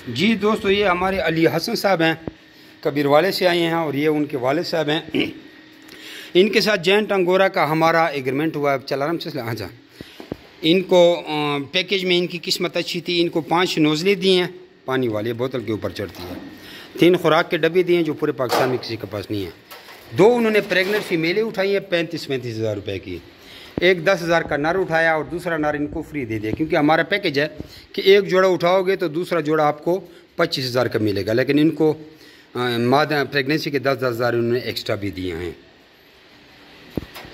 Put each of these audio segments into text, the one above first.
جی دوستو، یہ ہمارے علی حسن صاحب ہیں، کبیر والے سے آئے ہیں، اور یہ ان کے والد صاحب ہیں۔ ان کے ساتھ جینٹ انگورا کا ہمارا ایگریمنٹ ہوا ہے، چلا رہا ہم سے ان کو پیکیج میں ان کی قسمت اچھی تھی، ان کو 5 نوزلیں دی ہیں پانی والی، بوتل کے اوپر چڑھتی ہے، 3 خوراک کے ڈبے دیے ہیں جو پورے پاکستان میں کسی کے پاس نہیں ہے۔ 2 انہوں نے پریگننٹ فیمیلیں اٹھائی ہیں 35 ہزار روپے کی، ایک 10,000 کا نر اٹھایا اور دوسرا نر ان کو فری دے دیا، کیونکہ ہمارا پیکیج ہے کہ ایک جوڑا اٹھاؤ گے تو دوسرا جوڑا آپ کو 25,000 کا ملے گا، لیکن ان کو مادہ پریگننسی کے 10,000 انہوں نے ایکسٹرا بھی دیے ہیں۔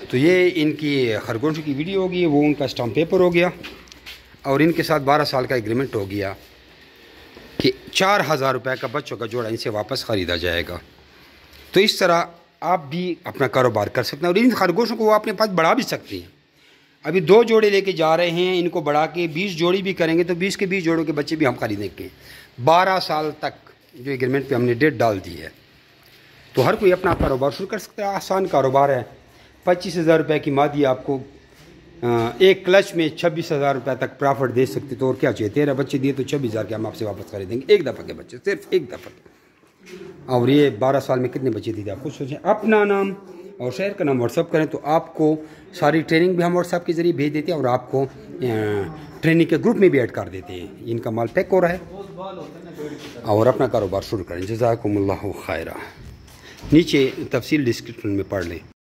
تو یہ ان کی خرگوشوں کی ویڈیو ہوگی، وہ ان کا اسٹامپ پیپر ہو گیا، اور ان کے ساتھ 12 سال کا ایگریمنٹ ہو گیا کہ 4,000 روپے کا بچوں کا جوڑا ان سے واپس خریدا جائے گا۔ تو اس طرح آپ بھی اپنا کاروبار کر سکتے ہیں، اور ان خرگوشوں کو وہ اپنے پاس بڑھا بھی سکتے ہیں۔ ابھی 2 جوڑے لے کے جا رہے ہیں، ان کو بڑھا کے 20 جوڑی بھی کریں گے تو 20 کے 20 جوڑوں کے بچے بھی ہم خریدیں گے۔ 12 سال تک جو ایگریمنٹ پہ ہم نے ڈیٹ ڈال دی ہے، تو ہر کوئی اپنا کاروبار شروع کر سکتا ہے، آسان کاروبار ہے۔ 25,000 روپے کی مادی آپ کو ایک کلچ میں 26,000 روپے تک پرافٹ دے سکتے، تو اور کیا چاہیے؟ 13 بچے دیے تو 26,000 کے ہم آپ سے واپس خریدیں گے، ایک دفعہ کے بچے، صرف ایک دفعہ کے۔ اور یہ 12 سال میں کتنے بچے دیے آپ خود سوچیں۔ اپنا نام اور شہر کا نام واٹس اپ کریں تو آپ کو ساری ٹریننگ بھی ہم واٹس ایپ کے ذریعے بھیج دیتے ہیں، اور آپ کو ٹریننگ کے گروپ میں بھی ایڈ کر دیتے ہیں۔ ان کا مال پیک ہو رہا ہے، اور اپنا کاروبار شروع کریں۔ جزاکم اللہ خیرہ۔ نیچے تفصیل ڈسکرپشن میں پڑھ لیں۔